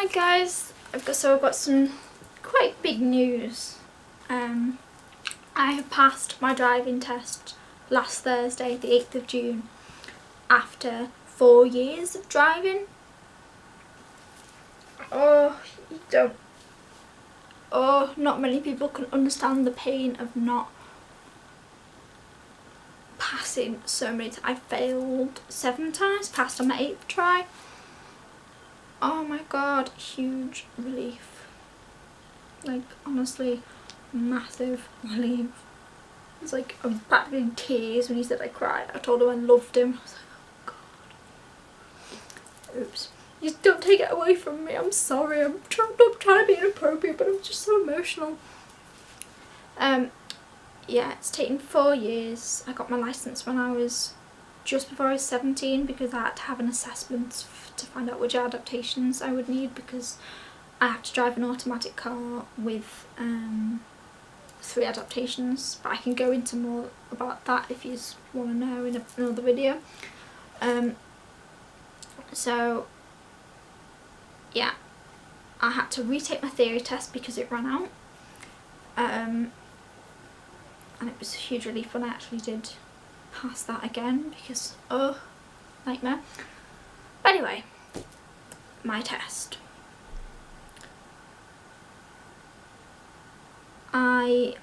Hi guys, I've got some quite big news. I have passed my driving test last Thursday, the 8th of June, after 4 years of driving. Not many people can understand the pain of not passing so many times. I failed 7 times, passed on my 8th try. Oh my god, huge relief. Like, honestly, massive relief. It's like, I was practically in tears when he said I cried. I told him I loved him. I was like, oh god. Oops. Just don't take it away from me. I'm sorry. I'm trying to be inappropriate, but I'm just so emotional. Yeah, it's taken 4 years. I got my licence when I was just before I was 17 because I had to have an assessment to find out which adaptations I would need, because I have to drive an automatic car with 3 adaptations, but I can go into more about that if you want to know in another video. So yeah, I had to retake my theory test because it ran out, and it was a huge relief when I actually did pass that again, because nightmare. But anyway, my test.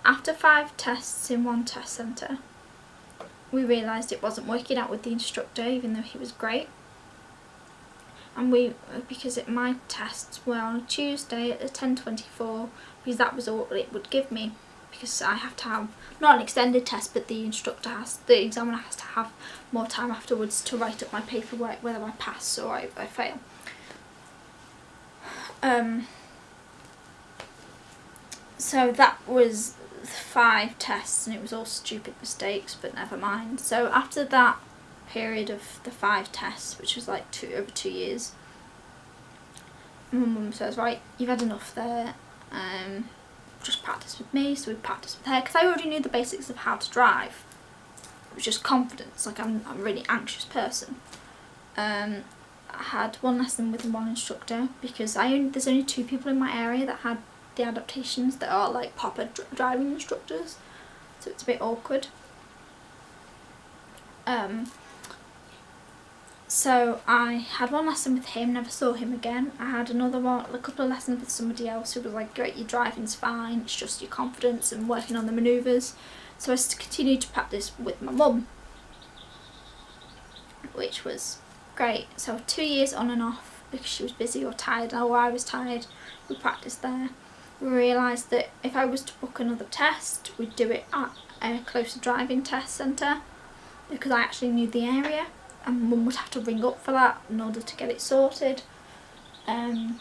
After 5 tests in one test centre, we realised it wasn't working out with the instructor, even though he was great. And because my tests were on a Tuesday at 10:24, because that was all it would give me, because I have to have, not an extended test, but the examiner has to have more time afterwards to write up my paperwork whether I pass or I fail. So that was 5 tests, and it was all stupid mistakes, but never mind. So after that period of the 5 tests, which was like over 2 years, my mum says, right, you've had enough there, just practice with me. So we practiced with her, because I already knew the basics of how to drive. It was just confidence, like I'm a really anxious person. I had 1 lesson with 1 instructor, because there's only 2 people in my area that had the adaptations that are like proper driving instructors, so it's a bit awkward. So I had 1 lesson with him, never saw him again. I had another one, a couple of lessons with somebody else who was like, great, your driving's fine, it's just your confidence and working on the manoeuvres. So I continued to practice with my mum, which was great. So 2 years on and off, because she was busy or tired, or I was tired, we practiced there. We realised that if I was to book another test, we'd do it at a closer driving test centre, because I actually knew the area, and mum would have to ring up for that in order to get it sorted. And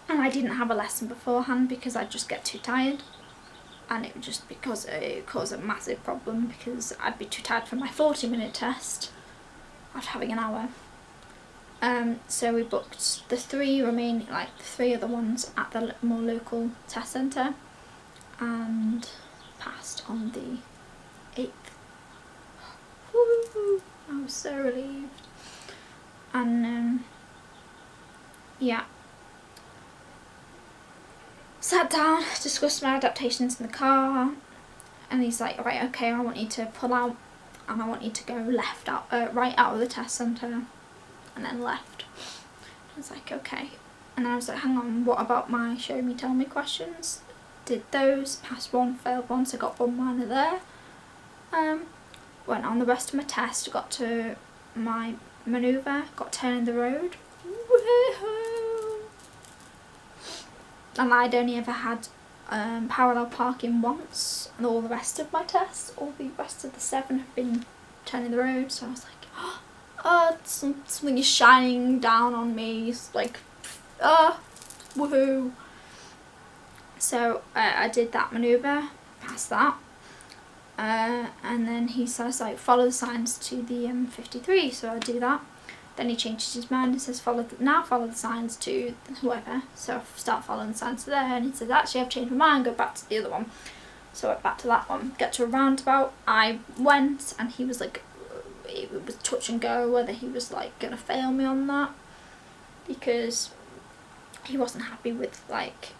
I didn't have a lesson beforehand because I'd just get too tired, and it would just it caused a massive problem, because I'd be too tired for my 40-minute test after having an hour. So we booked the 3 remaining, like the 3 other ones at the more local test centre, and passed on the 8th. Woo! I was so relieved. And yeah, sat down, discussed my adaptations in the car, and he's like, right, okay, I want you to pull out, and I want you to go right out of the test centre, and then left. I was like, okay. And I was like, hang on, what about my show me tell me questions? Did those, passed 1, failed 1, so got 1 minor there. Went on the rest of my test, got to my manoeuvre, got turning the road. Woohoo! And I'd only ever had parallel parking once, and all the rest of my tests, all the rest of the 7 have been turning the road. So I was like, oh, something is shining down on me. It's like, woohoo! So I did that manoeuvre, passed that. And then he says, like, follow the signs to the M53, so I do that. Then he changes his mind and says, follow the signs to whoever. So I start following the signs to there, and he says, actually, I've changed my mind, go back to the other one. So I went back to that one, get to a roundabout, I went, and he was like, it was touch and go whether he was like going to fail me on that, because he wasn't happy with, like,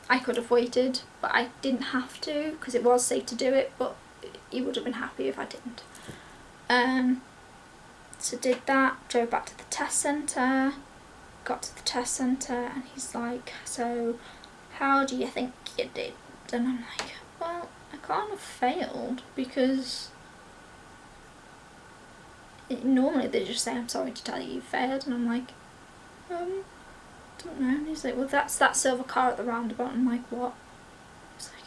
I could have waited, but I didn't have to because it was safe to do it, but he would have been happy if I didn't. So did that, drove back to the test centre, got to the test centre, and he's like, so how do you think you did? And I'm like, well, I can't have failed because normally they just say, I'm sorry to tell you you failed, and I'm like, don't know. And he's like, well, that's that silver car at the roundabout. And I'm like, what? He's like,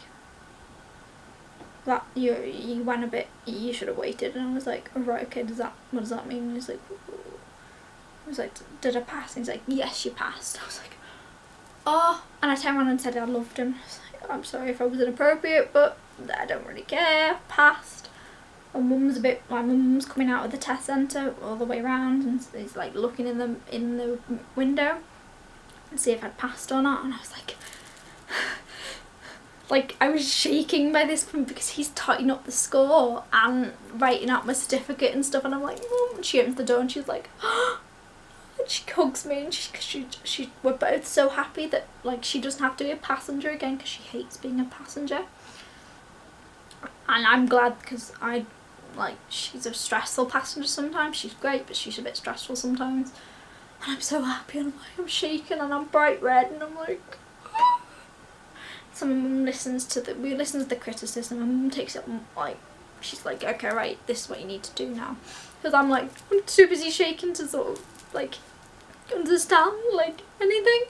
that you went a bit, you should have waited. And I was like, oh, right, okay, what does that mean? And he's like, I was like, did I pass? And he's like, yes, you passed. I was like, oh. And I turned around and said I loved him. I was like, I'm sorry if I was inappropriate, but I don't really care. Passed. My mum's coming out of the test centre all the way around, and he's like looking in the window and see if I'd passed or not. And I was like, like, I was shaking by this point because he's totting up the score and writing out my certificate and stuff, and I'm like, Mum. And she opens the door and she's like, oh. And she hugs me, and she we're both so happy that, like, she doesn't have to be a passenger again because she hates being a passenger. And I'm glad because she's a stressful passenger sometimes. She's great, but she's a bit stressful sometimes. And I'm so happy, and I'm shaking, and I'm bright red, and I'm like, oh. So my mum listens to the criticism, and my mum takes it, like, she's like, okay, right, this is what you need to do now. Because I'm too busy shaking to sort of, like, understand, like, anything.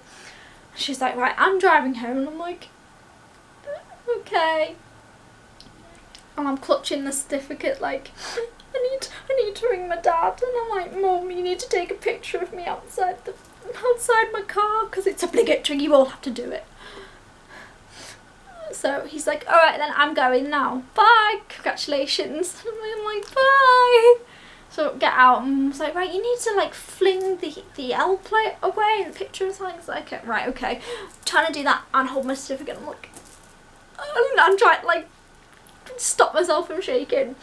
She's like, right, I'm driving home, and I'm like, okay. And I'm clutching the certificate, like, I need to ring my dad. And I'm like, Mum, you need to take a picture of me outside my car because it's obligatory, you all have to do it. So he's like, all right then, I'm going now, bye, congratulations. And I'm like, bye. So get out, and I was like, right, you need to, like, fling the L plate away and the picture and something. It's like, okay, right, okay. I'm trying to do that and hold my certificate. I'm like, I'm trying to, like, stop myself from shaking.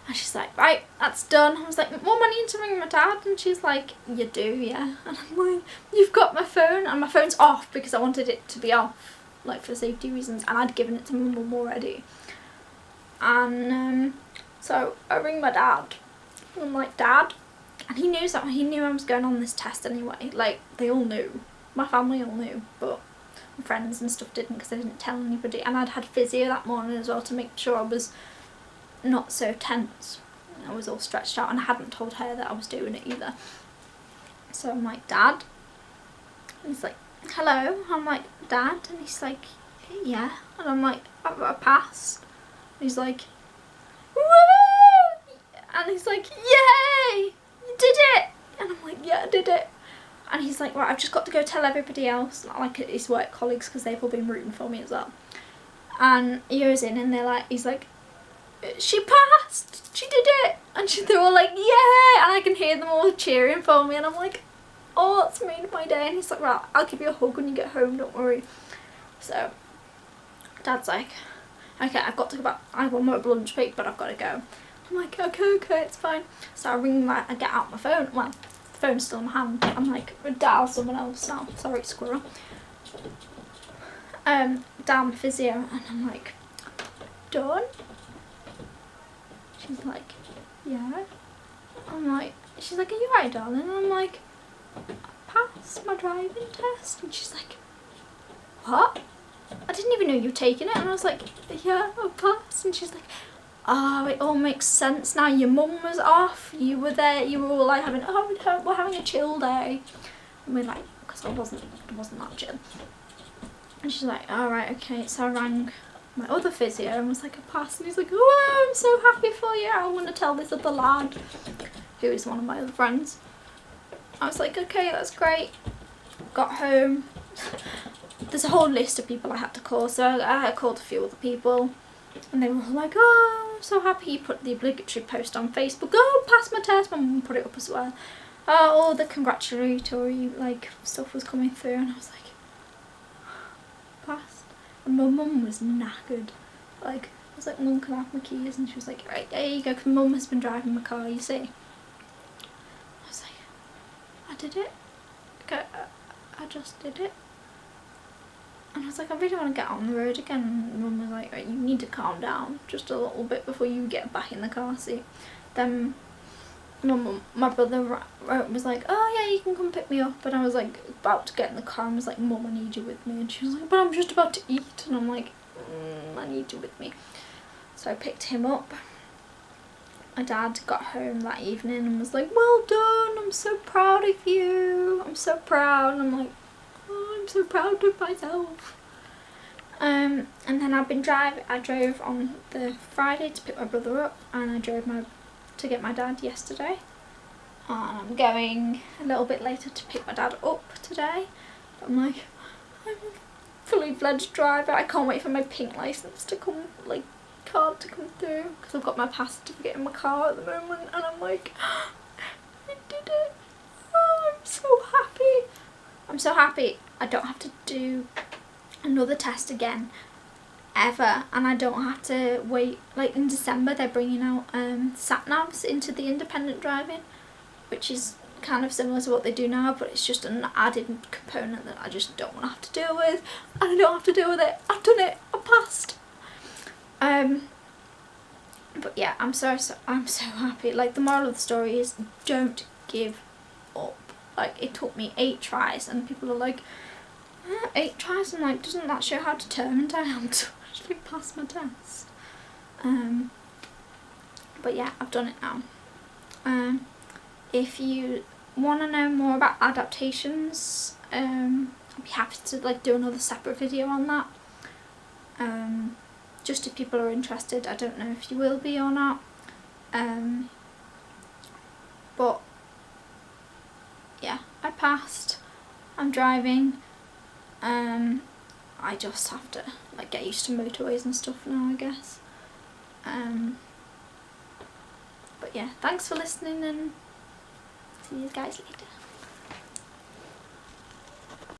And she's like, right, that's done. I was like, Mum, I need to ring my dad. And she's like, you do, yeah. And I'm like, you've got my phone. And my phone's off because I wanted it to be off, like, for safety reasons. And I'd given it to my mum already. And so I ring my dad. And I'm like, Dad. And he knew I was going on this test anyway. Like, they all knew. My family all knew, but my friends and stuff didn't because I didn't tell anybody. And I'd had physio that morning as well to make sure I was not so tense. I was all stretched out, and I hadn't told her that I was doing it either. So I'm like, Dad. And he's like, hello. I'm like, Dad. And he's like, yeah. And I'm like, I passed. And he's like, woo! And he's like, yay! You did it! And I'm like, yeah, I did it. And he's like, right, I've just got to go tell everybody else, like his work colleagues, because they've all been rooting for me as well. And he goes in, and he's like, she passed! She did it! And they're all like, yeah! And I can hear them all cheering for me, and I'm like, oh, that's made my day. And he's like, right, I'll give you a hug when you get home, don't worry. So Dad's like, okay, I've got to go back. I want my lunch break, but I've got to go. I'm like, okay, it's fine. So I get out my phone. Well, the phone's still in my hand. I'm like, dial someone else now. Sorry, squirrel. Dial my physio, and I'm like, done? She's like, yeah. I'm like, she's like, are you right, darling? And I'm like, I passed my driving test. And she's like, what? I didn't even know you were taking it. And I was like, yeah, I passed. And she's like, oh, it all makes sense now. Your mum was off. You were there. You were all like we're having a chill day. And we're like, because it wasn't that chill. And she's like, all right, okay. So I rang my other physio and was like, I passed. And he's like, oh, I'm so happy for you. I want to tell this other lad, who is one of my other friends. I was like, okay, that's great. Got home. There's a whole list of people I had to call, so I called a few other people, and they were all like, oh, I'm so happy. You put the obligatory post on Facebook, oh, passed my test. My mum put it up as well. All the congratulatory, like, stuff was coming through, and I was like, passed. And my mum was knackered. Like, I was like, Mum, can I have my keys? And she was like, right, there you go, because Mum has been driving my car, you see. I was like, I did it. I just did it. And I was like, I really want to get on the road again. And Mum was like, right, you need to calm down just a little bit before you get back in the car seat. Then my brother was like, oh yeah, you can come pick me up. And I was like about to get in the car and was like, Mum, I need you with me. And she was like, but I'm just about to eat. And I'm like, I need you with me. So I picked him up. My dad got home that evening and was like, well done, I'm so proud of you. I'm so proud. And I'm like, oh, I'm so proud of myself. And then I've been driving. I drove on the Friday to pick my brother up, and I drove to get my dad yesterday. And I'm going a little bit later to pick my dad up today. But I'm like, I'm a fully fledged driver. I can't wait for my pink license to come, like, card to come through, because I've got my pass certificate in my car at the moment, and I'm like, I did it. Oh, I'm so happy. I'm so happy I don't have to do another test again ever, and I don't have to wait. Like in December they're bringing out sat navs into the independent driving, which is kind of similar to what they do now, but it's just an added component that I just don't want to have to deal with, and I don't have to deal with it. I've done it. I passed. But yeah, I'm so happy. Like, the moral of the story is, don't give up. Like, it took me 8 tries, and people are like, 8 tries? I'm like, doesn't that show how determined I am to actually pass my test? But yeah, I've done it now. If you want to know more about adaptations, I'd be happy to like do another separate video on that. Just if people are interested. I don't know if you will be or not. But yeah, I passed. I'm driving. I just have to like get used to motorways and stuff now, I guess. But yeah, thanks for listening, and see you guys later.